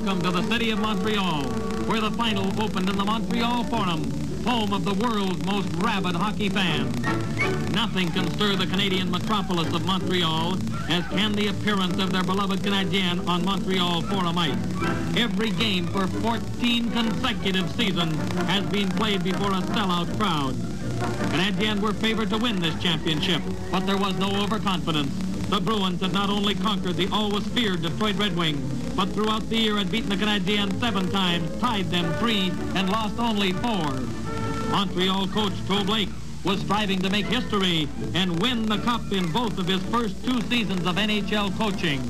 Welcome to the city of Montreal, where the final opened in the Montreal Forum, home of the world's most rabid hockey fans. Nothing can stir the Canadian metropolis of Montreal as can the appearance of their beloved Canadiens on Montreal Forum ice. Every game for 14 consecutive seasons has been played before a sellout crowd. Canadiens were favored to win this championship, but there was no overconfidence. The Bruins had not only conquered the always feared Detroit Red Wings, but throughout the year had beaten the Canadiens 7 times, tied them 3, and lost only 4. Montreal coach Toe Blake was striving to make history and win the cup in both of his first 2 seasons of NHL coaching.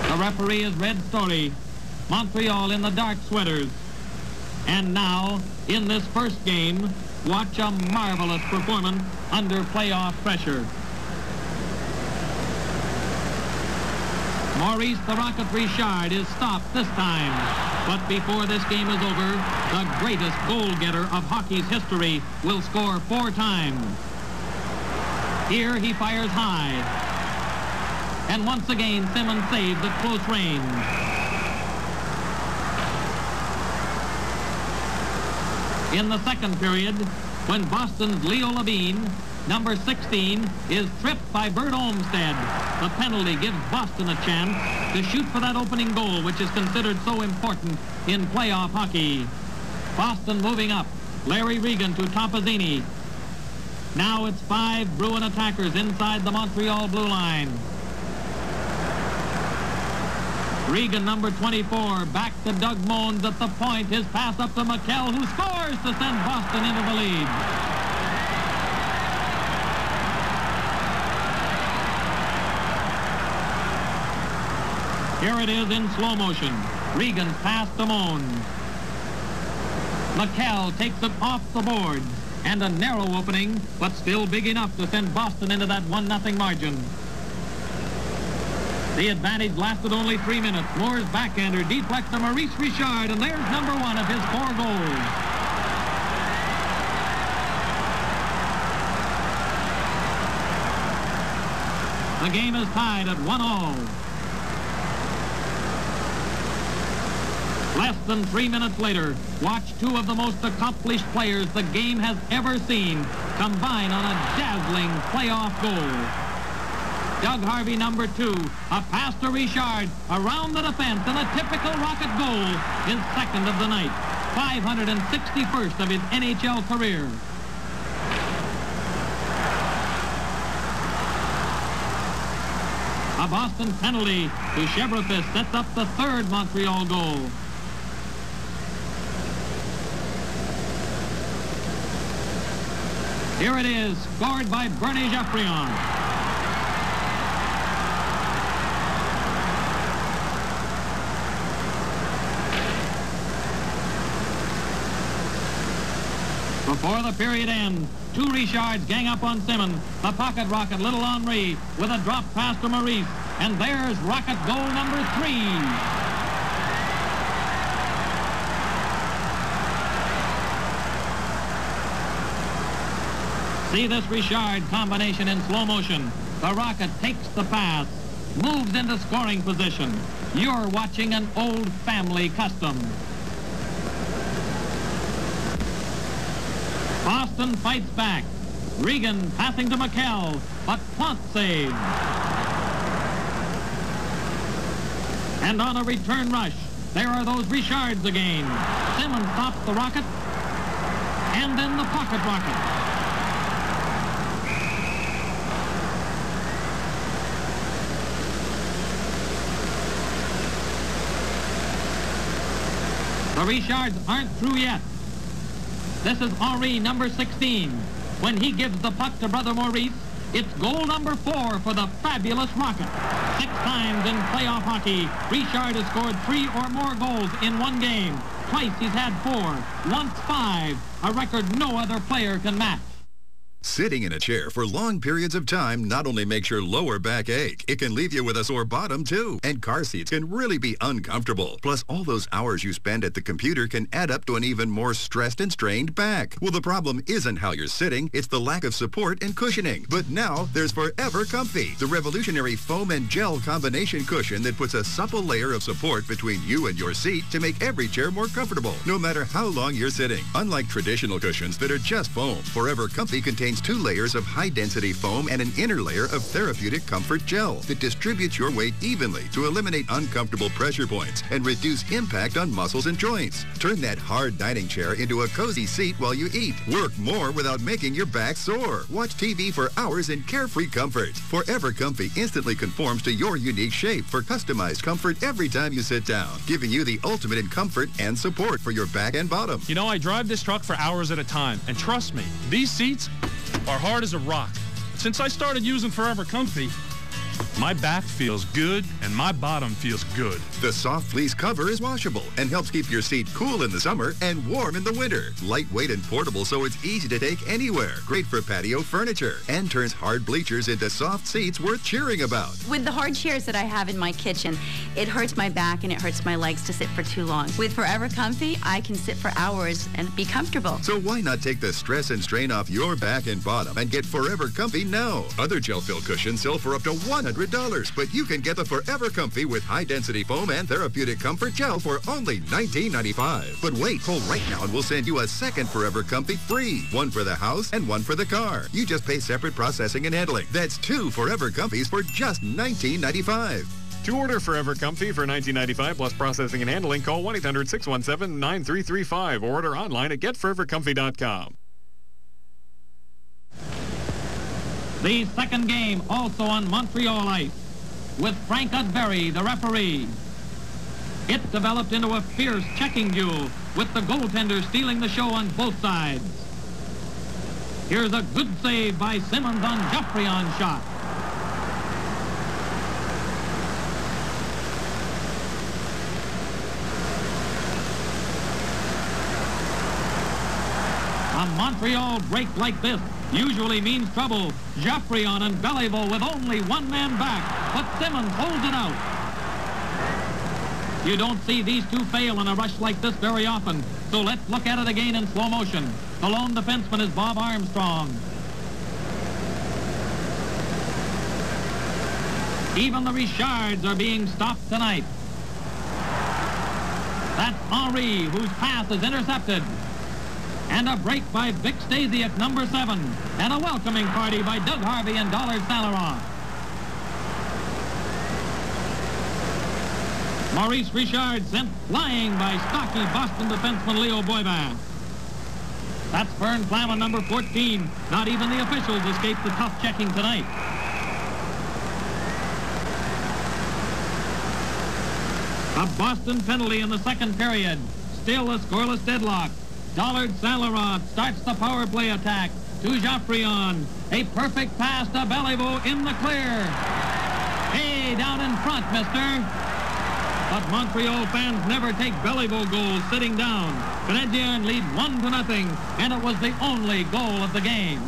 The referee is Red Story. Montreal in the dark sweaters. And now, in this first game, watch a marvelous performance under playoff pressure. Maurice the Rocket Richard is stopped this time. But before this game is over, the greatest goal-getter of hockey's history will score 4 times. Here he fires high. And once again, Simmons saves at close range. In the second period, when Boston's Leo Levine, number 16, is tripped by Bert Olmsted, the penalty gives Boston a chance to shoot for that opening goal, which is considered so important in playoff hockey. Boston moving up. Larry Regan to Topazzini. Now it's 5 Bruin attackers inside the Montreal blue line. Regan, number 24, back to Doug Moens at the point. His pass up to McKell, who scores to send Boston into the lead. Here it is in slow motion. Regan's pass to Moens. McKell takes it off the board. And a narrow opening, but still big enough to send Boston into that 1-0 margin. The advantage lasted only 3 minutes. Moore's backhander deflects to Maurice Richard, and there's number 1 of his 4 goals. The game is tied at 1-1. Less than 3 minutes later, watch 2 of the most accomplished players the game has ever seen combine on a dazzling playoff goal. Doug Harvey, number 2, a pass to Richard around the defense, and a typical Rocket goal, his second of the night, 561st of his NHL career. A Boston penalty to Chevrefis sets up the 3rd Montreal goal. Here it is, scored by Bernie Geoffrion. Before the period ends, 2 Richards gang up on Simmons. The pocket rocket, little Henry, with a drop pass to Maurice. And there's Rocket goal number 3. See this Richard combination in slow motion. The Rocket takes the pass, moves into scoring position. You're watching an old family custom. Boston fights back. Regan passing to McKell, but Plant saves. And on a return rush, there are those Richards again. Simmons stops the Rocket, and then the pocket rocket. The Richards aren't through yet. This is Henry, number 16. When he gives the puck to brother Maurice, it's goal number 4 for the fabulous Rocket. 6 times in playoff hockey, Richard has scored 3 or more goals in 1 game. Twice he's had 4, once 5, a record no other player can match. Sitting in a chair for long periods of time not only makes your lower back ache, it can leave you with a sore bottom too. And car seats can really be uncomfortable. Plus, all those hours you spend at the computer can add up to an even more stressed and strained back. Well, the problem isn't how you're sitting, it's the lack of support and cushioning. But now, there's Forever Comfy, the revolutionary foam and gel combination cushion that puts a supple layer of support between you and your seat to make every chair more comfortable, no matter how long you're sitting. Unlike traditional cushions that are just foam, Forever Comfy contains 2 layers of high-density foam and an inner layer of therapeutic comfort gel that distributes your weight evenly to eliminate uncomfortable pressure points and reduce impact on muscles and joints. Turn that hard dining chair into a cozy seat while you eat. Work more without making your back sore. Watch TV for hours in carefree comfort. Forever Comfy instantly conforms to your unique shape for customized comfort every time you sit down, giving you the ultimate in comfort and support for your back and bottom. You know, I drive this truck for hours at a time, and trust me, these seats are hard as a rock. Since I started using Forever Comfy, my back feels good and my bottom feels good. The soft fleece cover is washable and helps keep your seat cool in the summer and warm in the winter. Lightweight and portable, so it's easy to take anywhere. Great for patio furniture and turns hard bleachers into soft seats worth cheering about. With the hard chairs that I have in my kitchen, it hurts my back and it hurts my legs to sit for too long. With Forever Comfy, I can sit for hours and be comfortable. So why not take the stress and strain off your back and bottom and get Forever Comfy now? Other gel-filled cushions sell for up to $100, but you can get the Forever Comfy with high-density foam and therapeutic comfort gel for only $19.95. But wait, call right now and we'll send you a second Forever Comfy free. One for the house and one for the car. You just pay separate processing and handling. That's 2 Forever Comfys for just $19.95. To order Forever Comfy for $19.95 plus processing and handling, call 1-800-617-9335 or order online at getforevercomfy.com. The second game also on Montreal ice with Frank Udbury, the referee. It developed into a fierce checking duel with the goaltender stealing the show on both sides. Here's a good save by Simmons on Geoffrion's shot. A Montreal break like this usually means trouble. Geoffrion and Beliveau with only one man back, but Simmons holds it out. You don't see these two fail in a rush like this very often, so let's look at it again in slow motion. The lone defenseman is Bob Armstrong. Even the Richards are being stopped tonight. That's Henri, whose pass is intercepted. And a break by Vic Stasiak, number 7. And a welcoming party by Doug Harvey and Dollard Salaroff. Maurice Richard sent flying by stocky Boston defenseman Leo Boivin. That's Vern Flaman, number 14. Not even the officials escaped the tough checking tonight. A Boston penalty in the second period. Still a scoreless deadlock. Dollard Salaroff starts the power play attack to Geoffrion. A perfect pass to Beliveau in the clear. Hey, down in front, mister. But Montreal fans never take Beliveau goals sitting down. Canadiens lead 1-0, and it was the only goal of the game.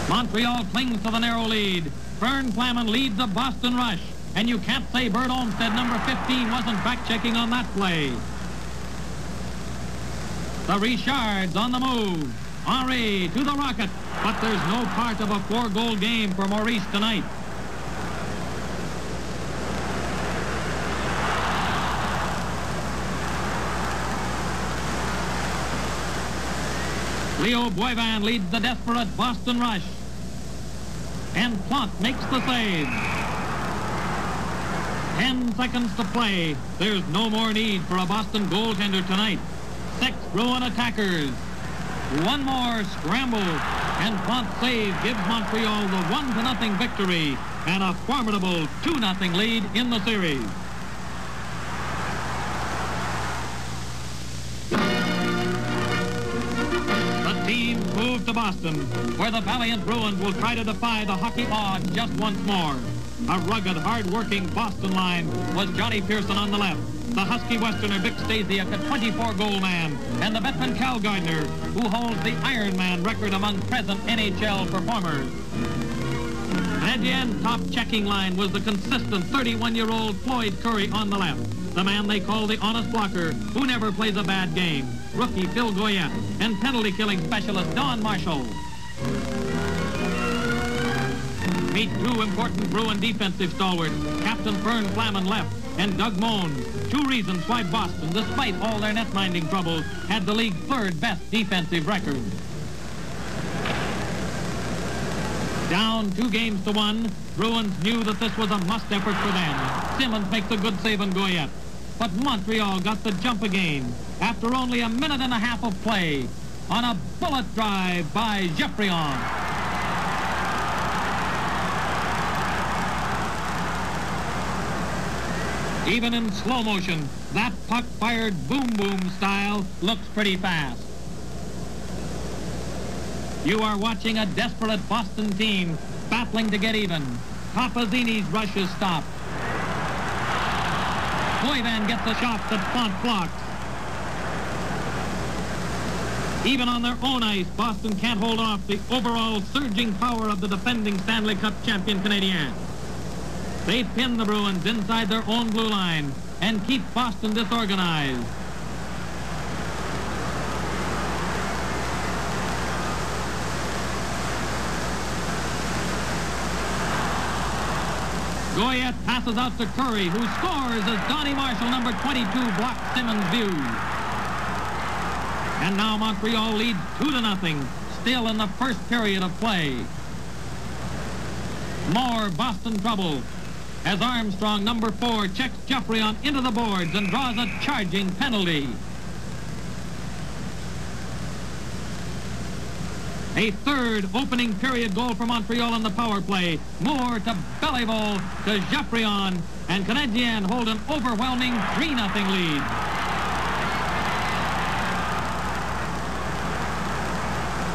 Montreal clings to the narrow lead. Vern Flaman leads the Boston rush. And you can't say Bert Olmsted, number 15, wasn't back-checking on that play. The Richards on the move. Henri to the rocket. But there's no part of a 4-goal game for Maurice tonight. Leo Boivin leads the desperate Boston rush. And Plante makes the save. 10 seconds to play. There's no more need for a Boston goaltender tonight. 6 Bruin attackers. One more scramble. And Plante's save gives Montreal the 1-0 victory and a formidable 2-0 lead in the series. The teams move to Boston, where the valiant Bruins will try to defy the hockey odds just once more. A rugged, hard-working Boston line was Johnny Pearson on the left. the Husky Westerner Vic Stasiak, a 24-goal man, and the veteran Cal Gardner, who holds the Ironman record among present NHL performers. Canadiens' top checking line was the consistent 31-year-old Floyd Curry on the left, the man they call the honest blocker, who never plays a bad game, rookie Phil Goyette, and penalty-killing specialist Don Marshall. Meet two important Bruin defensive stalwarts, Captain Fern Flaman left and Doug Moan. Two reasons why Boston, despite all their net-minding troubles, had the league's third-best defensive record. Down 2-1, Bruins knew that this was a must effort for them. Simmons makes a good save on Goyette. But Montreal got the jump again after only a minute and a half of play on a bullet drive by Geoffrion. Even in slow motion, that puck fired boom-boom style looks pretty fast. You are watching a desperate Boston team battling to get even. Topazzini's rush is stopped. Boyvan gets a shot that Font blocks. Even on their own ice, Boston can't hold off the overall surging power of the defending Stanley Cup champion Canadiens. They pin the Bruins inside their own blue line and keep Boston disorganized. Goyette passes out to Curry, who scores as Donnie Marshall, number 22, blocks Simmons' view. And now Montreal leads 2-0, still in the first period of play. More Boston trouble as Armstrong, number 4, checks Geoffrion into the boards and draws a charging penalty. A third opening period goal for Montreal on the power play. Moore to Beliveau to Geoffrion, and Canadiens hold an overwhelming 3-0 lead.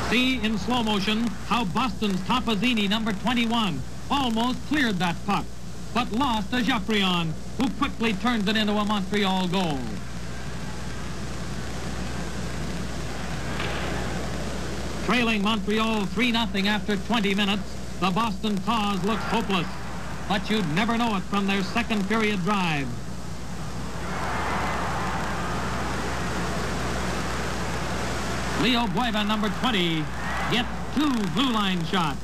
See in slow motion how Boston's Topazzini, number 21, almost cleared that puck, but lost to Geoffrion, who quickly turns it into a Montreal goal. Trailing Montreal 3-0 after 20 minutes, the Boston cause looks hopeless, but you'd never know it from their second period drive. Leo Boyvan, number 20, gets 2 blue line shots.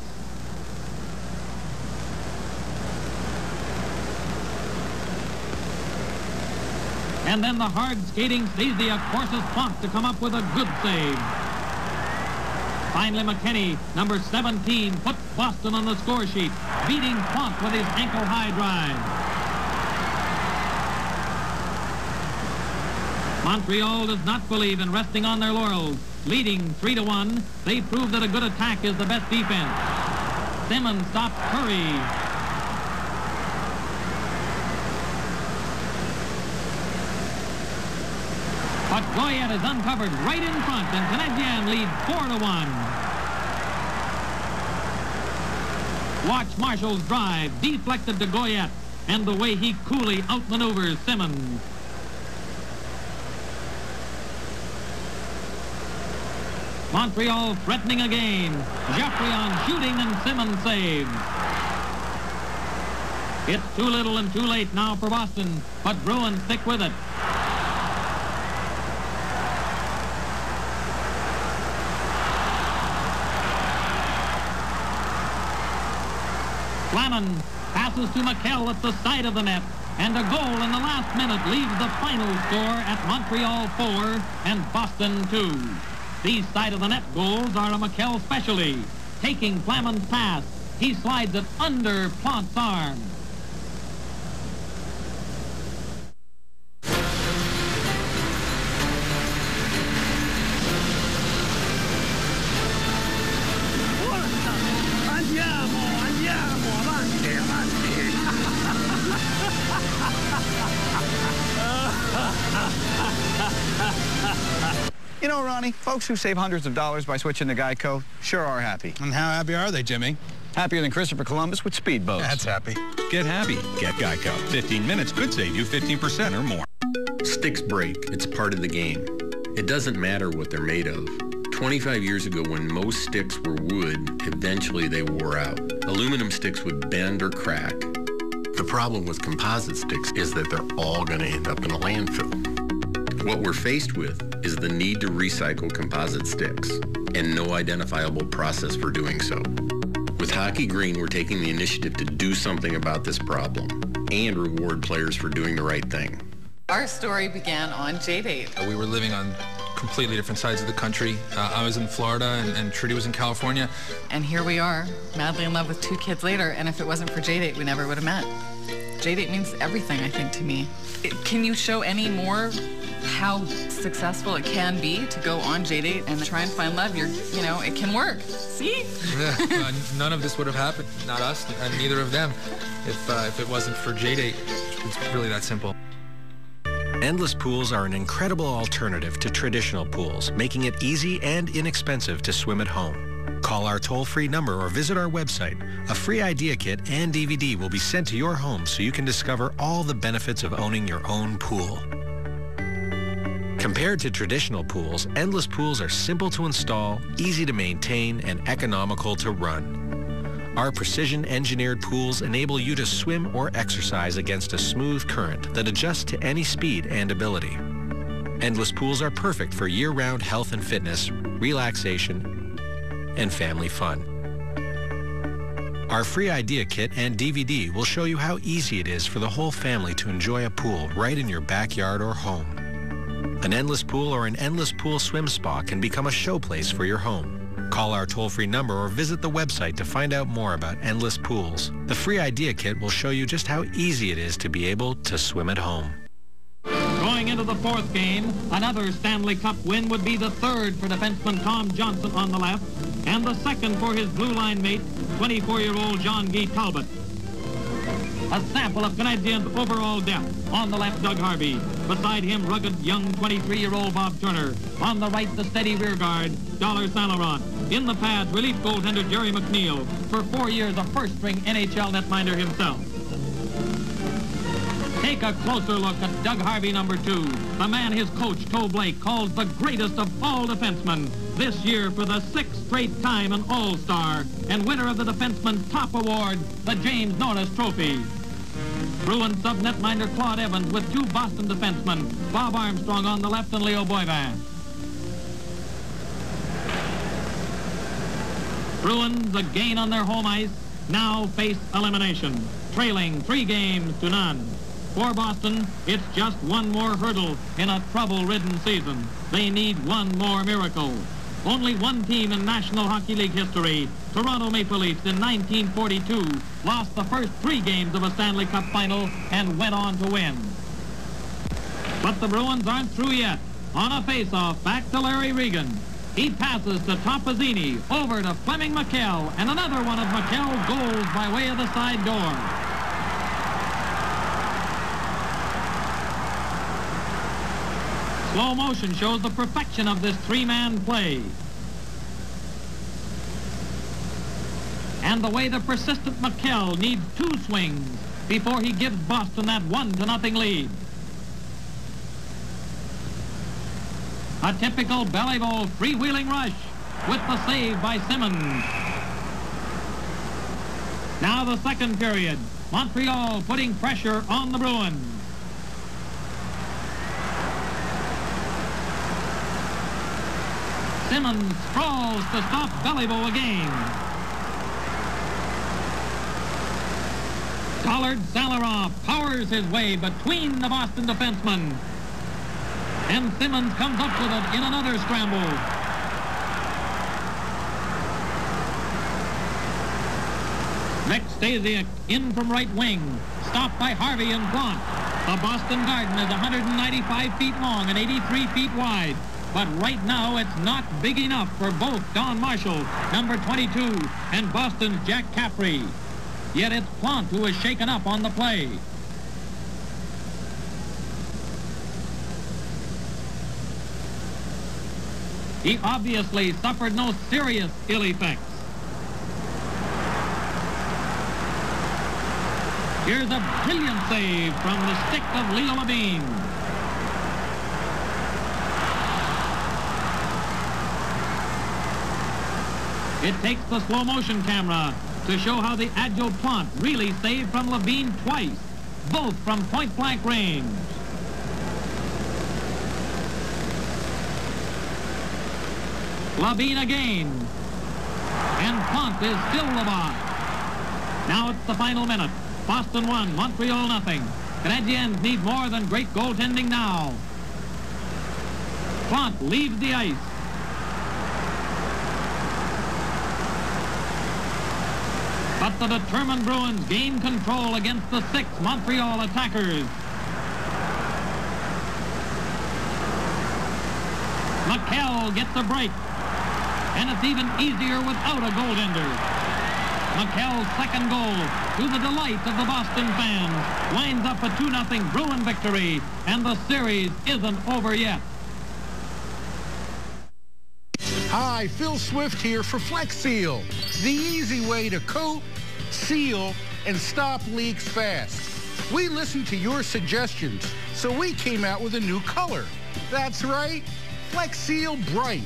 And then the hard-skating Stasiak forces Font to come up with a good save. Finally, McKinney, number 17, puts Boston on the score sheet, beating Font with his ankle-high drive. Montreal does not believe in resting on their laurels. Leading 3-1, they prove that a good attack is the best defense. Simmons stops Curry. But Goyette is uncovered right in front, and Canadiens lead 4-1. Watch Marshall's drive, deflected to Goyette, and the way he coolly outmaneuvers Simmons. Montreal threatening again. Geoffrion shooting and Simmons saves. It's too little and too late now for Boston, but Bruins stick with it. Flaman passes to McKell at the side of the net, and a goal in the last minute leaves the final score at Montreal 4 and Boston 2. These side-of-the-net goals are a McKell specialty. Taking Flaman's pass, he slides it under Plant's arm. You know, Ronnie, folks who save hundreds of dollars by switching to Geico sure are happy. And how happy are they, Jimmy? Happier than Christopher Columbus with speedboats. That's happy. Get happy. Get Geico. 15 minutes could save you 15% or more. Sticks break. It's part of the game. It doesn't matter what they're made of. 25 years ago, when most sticks were wood, eventually they wore out. Aluminum sticks would bend or crack. The problem with composite sticks is that they're all going to end up in a landfill. What we're faced with is the need to recycle composite sticks and no identifiable process for doing so. With Hockey Green, we're taking the initiative to do something about this problem and reward players for doing the right thing. Our story began on J-Date. We were living on completely different sides of the country. I was in Florida and Trudy was in California. And here we are, madly in love with 2 kids later, and if it wasn't for J-Date, we never would have met. J-Date means everything, I think, to me. Can you show any more how successful it can be to go on J-Date and try and find love? It can work. See? None of this would have happened, not us, and neither of them, if it wasn't for J-Date. It's really that simple. Endless pools are an incredible alternative to traditional pools, making it easy and inexpensive to swim at home. Call our toll-free number or visit our website. A free idea kit and DVD will be sent to your home so you can discover all the benefits of owning your own pool. Compared to traditional pools, endless pools are simple to install, easy to maintain, and economical to run. Our precision-engineered pools enable you to swim or exercise against a smooth current that adjusts to any speed and ability. Endless pools are perfect for year-round health and fitness, relaxation, and family fun. Our free idea kit and DVD will show you how easy it is for the whole family to enjoy a pool right in your backyard or home. An endless pool or an endless pool swim spa can become a showplace for your home. Call our toll-free number or visit the website to find out more about endless pools. The free idea kit will show you just how easy it is to be able to swim at home. Going into the 4th game, another Stanley Cup win would be the 3rd for defenseman Tom Johnson on the left, and the 2nd for his blue line mate, 24-year-old Jean-Guy Talbot. A sample of Canadiens' overall depth. On the left, Doug Harvey. Beside him, rugged young 23-year-old Bob Turner. On the right, the steady rear guard, Dollar Saint Laurent. In the pads, relief goaltender Jerry McNeil. For 4 years, a first-string NHL netminder himself. Take a closer look at Doug Harvey, number 2. The man his coach, Toe Blake, calls the greatest of all defensemen. This year, for the 6th straight time, an All-Star and winner of the Defenseman's Top Award, the James Norris Trophy. Bruins sub-netminder Claude Evans with 2 Boston defensemen, Bob Armstrong on the left and Leo Boivin. Bruins, again on their home ice, now face elimination, trailing 3-0. For Boston, it's just one more hurdle in a trouble-ridden season. They need one more miracle. Only one team in National Hockey League history, Toronto Maple Leafs in 1942, lost the first 3 games of a Stanley Cup final and went on to win. But the Bruins aren't through yet. On a face-off, back to Larry Regan. He passes to Topazzini, over to Fleming McKell, and another one of McKell's goals by way of the side door. Slow motion shows the perfection of this 3-man play. And the way the persistent McKell needs 2 swings before he gives Boston that 1-0 lead. A typical Belleville freewheeling rush with the save by Simmons. Now the 2nd period. Montreal putting pressure on the Bruins. Simmons sprawls to stop Belleville again. Collard Saint Laurent powers his way between the Boston defensemen. And Simmons comes up with it in another scramble. Vic Stasiak in from right wing. Stopped by Harvey in front. The Boston Garden is 195 feet long and 83 feet wide. But right now, it's not big enough for both Don Marshall, number 22, and Boston's Jack Caffrey. Yet it's Plant who is shaken up on the play. He obviously suffered no serious ill effects. Here's a brilliant save from the stick of Leo Levine. It takes the slow motion camera to show how the agile Plant really saved from Levine twice, both from point-blank range. Levine again. And Plant is still the boss. Now it's the final minute. Boston 1, Montreal nothing. Canadiens need more than great goaltending now. Plant leaves the ice. But the determined Bruins gain control against the 6 Montreal attackers. McHale gets a break. And it's even easier without a goaltender. McHale's second goal, to the delight of the Boston fans, winds up a 2-0 Bruin victory, and the series isn't over yet. Hi, Phil Swift here for Flex Seal, the easy way to coat, seal, and stop leaks fast. We listened to your suggestions, so we came out with a new color. That's right, Flex Seal Bright.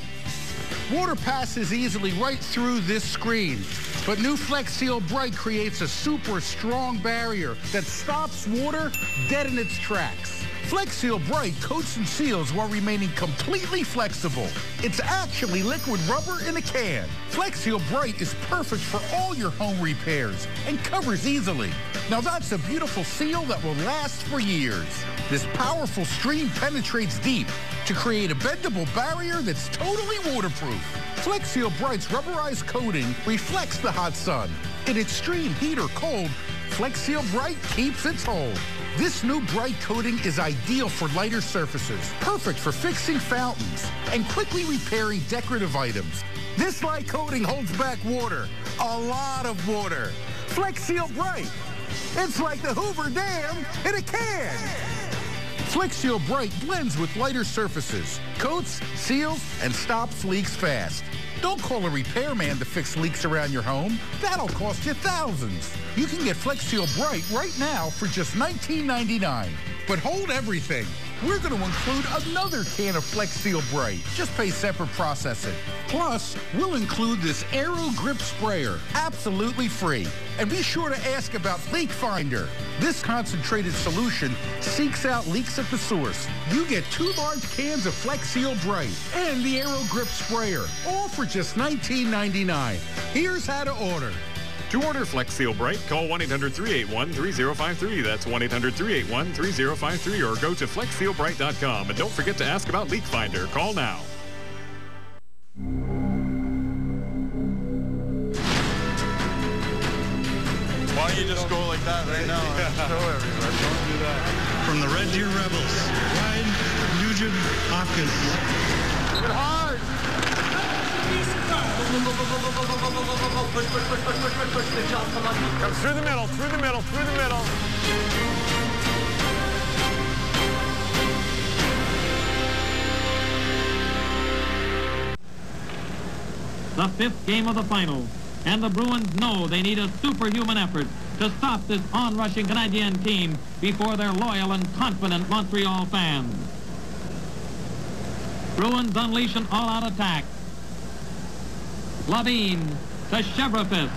Water passes easily right through this screen, but new Flex Seal Bright creates a super strong barrier that stops water dead in its tracks. Flex Seal Bright coats and seals while remaining completely flexible. It's actually liquid rubber in a can. Flex Seal Bright is perfect for all your home repairs and covers easily. Now that's a beautiful seal that will last for years. This powerful stream penetrates deep to create a bendable barrier that's totally waterproof. Flex Seal Bright's rubberized coating reflects the hot sun. In extreme heat or cold, Flex Seal Bright keeps its hold. This new bright coating is ideal for lighter surfaces, perfect for fixing fountains and quickly repairing decorative items. This light coating holds back water, a lot of water. Flex Seal Bright. It's like the Hoover Dam in a can. Flex Seal Bright blends with lighter surfaces, coats, seals, and stops leaks fast. Don't call a repairman to fix leaks around your home. That'll cost you thousands. You can get Flex Seal Bright right now for just $19.99. But hold everything. We're going to include another can of Flex Seal Bright. Just pay separate processing. Plus, we'll include this Aero Grip Sprayer, absolutely free. And be sure to ask about Leak Finder. This concentrated solution seeks out leaks at the source. You get 2 large cans of Flex Seal Bright and the Aero Grip Sprayer, all for just $19.99. Here's how to order. To order Flex Seal Bright, call 1-800-381-3053. That's 1-800-381-3053, or go to flexsealbright.com. And don't forget to ask about Leak Finder. Call now. Why don't you just go like that right now? Show everybody. Don't do that. From the Red Deer Rebels, Ryan Nugent Hopkins. Get hard! Come through the middle, through the middle, through the middle. The 5th game of the final, and the Bruins know they need a superhuman effort to stop this onrushing Canadian team before their loyal and confident Montreal fans. Bruins unleash an all-out attack. Levine to Chevrefis,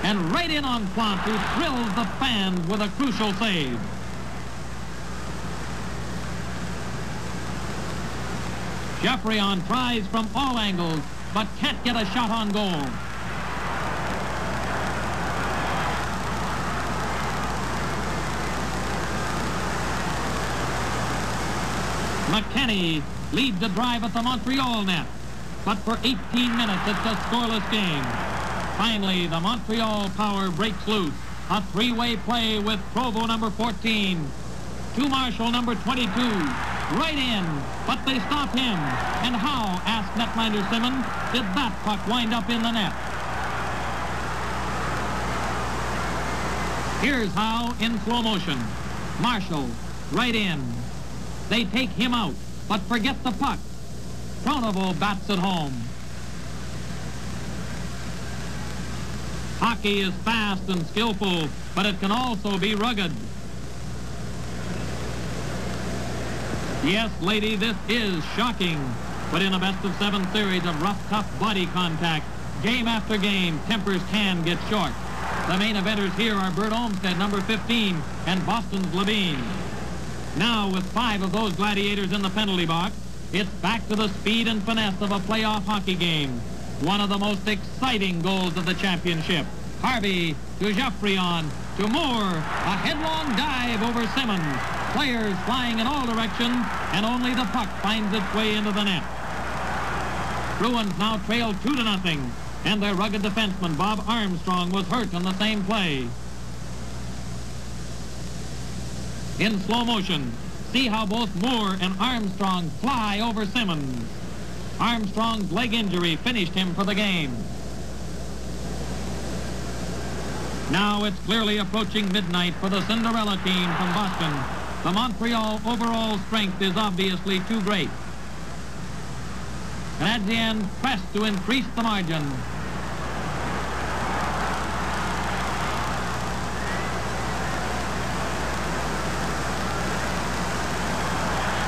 and right in on Plant, who thrills the fans with a crucial save. Geoffrion tries from all angles, but can't get a shot on goal. McKenney leads the drive at the Montreal net. But for 18 minutes, it's a scoreless game. Finally, the Montreal power breaks loose. A 3-way play with Provo number 14. To Marshall number 22. Right in, but they stop him. And how, asked netminder Simmons, did that puck wind up in the net? Here's how in slow motion. Marshall, right in. They take him out, but forget the puck. Pronovo bats it home. Hockey is fast and skillful, but it can also be rugged. Yes, lady, this is shocking. But in a best-of-7 series of rough, tough body contact, game after game, tempers can get short. The main eventers here are Bert Olmsted, number 15, and Boston's Levine. Now, with 5 of those gladiators in the penalty box, it's back to the speed and finesse of a playoff hockey game. One of the most exciting goals of the championship. Harvey to Geoffrion to Moore. A headlong dive over Simmons. Players flying in all directions, and only the puck finds its way into the net. Bruins now trail 2-0, and their rugged defenseman, Bob Armstrong, was hurt on the same play. In slow motion, see how both Moore and Armstrong fly over Simmons. Armstrong's leg injury finished him for the game. Now it's clearly approaching midnight for the Cinderella team from Boston. The Montreal overall strength is obviously too great. Canadiens press to increase the margin.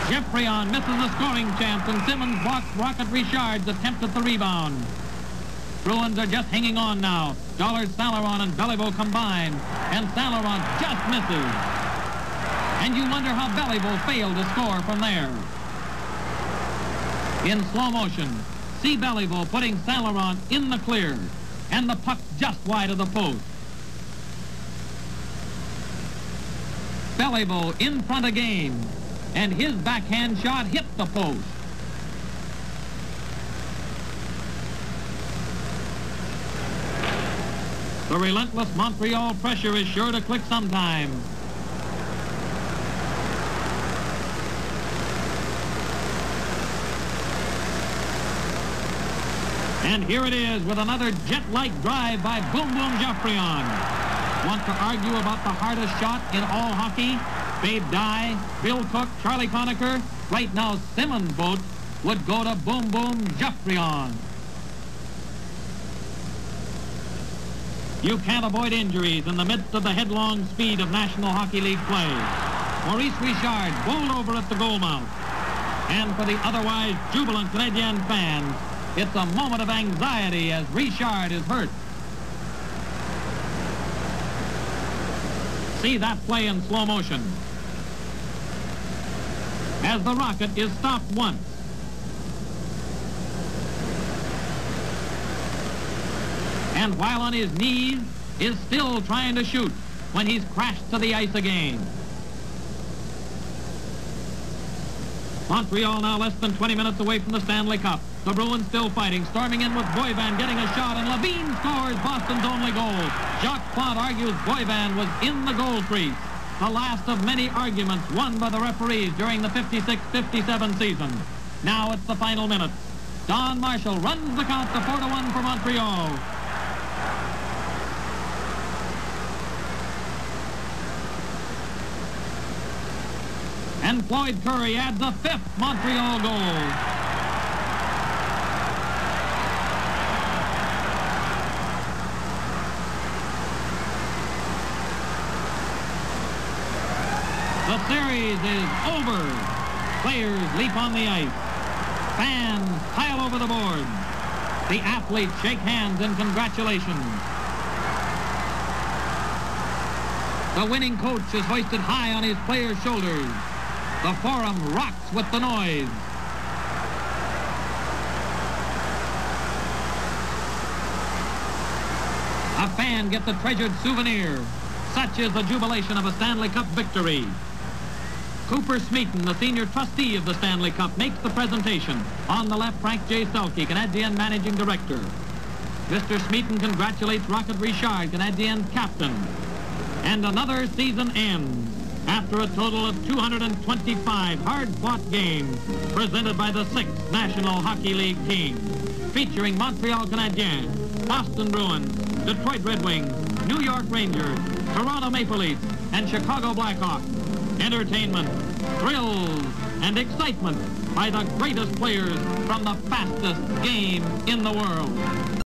Geoffrion misses a scoring chance, and Simmons blocks Rocket Richard's attempt at the rebound. Bruins are just hanging on now. Dollard, Saint-Laurent, and Beliveau combine, and Saint-Laurent just misses. And you wonder how Beliveau failed to score from there. In slow motion, see Beliveau putting Saint-Laurent in the clear, and the puck just wide of the post. Beliveau in front again, and his backhand shot hit the post. The relentless Montreal pressure is sure to click sometime. And here it is with another jet-like drive by Boom Boom Geoffrion. Want to argue about the hardest shot in all hockey? Babe Dye, Bill Cook, Charlie Conacher. Right now, Simmons' boat would go to Boom Boom Geoffrion. You can't avoid injuries in the midst of the headlong speed of National Hockey League play. Maurice Richard bowled over at the goal mouth. And for the otherwise jubilant Canadian fans, it's a moment of anxiety as Richard is hurt. See that play in slow motion. As the rocket is stopped once. And while on his knees, is still trying to shoot when he's crashed to the ice again. Montreal now less than 20 minutes away from the Stanley Cup. The Bruins still fighting, storming in with Boyvan getting a shot, and Levine scores Boston's only goal. Jacques Plante argues Boyvan was in the goal crease. The last of many arguments won by the referees during the 56-57 season. Now it's the final minutes. Don Marshall runs the count to 4-1 for Montreal. And Floyd Curry adds a 5th Montreal goal. The series is over. Players leap on the ice. Fans pile over the boards. The athletes shake hands in congratulations. The winning coach is hoisted high on his players' shoulders. The forum rocks with the noise. A fan gets a treasured souvenir. Such is the jubilation of a Stanley Cup victory. Cooper Smeaton, the senior trustee of the Stanley Cup, makes the presentation. On the left, Frank J. Selke, Canadian managing director. Mr. Smeaton congratulates Rocket Richard, Canadian captain. And another season ends after a total of 225 hard-fought games presented by the 6th National Hockey League team, featuring Montreal Canadiens, Boston Bruins, Detroit Red Wings, New York Rangers, Toronto Maple Leafs, and Chicago Blackhawks. Entertainment, thrills, and excitement by the greatest players from the fastest game in the world.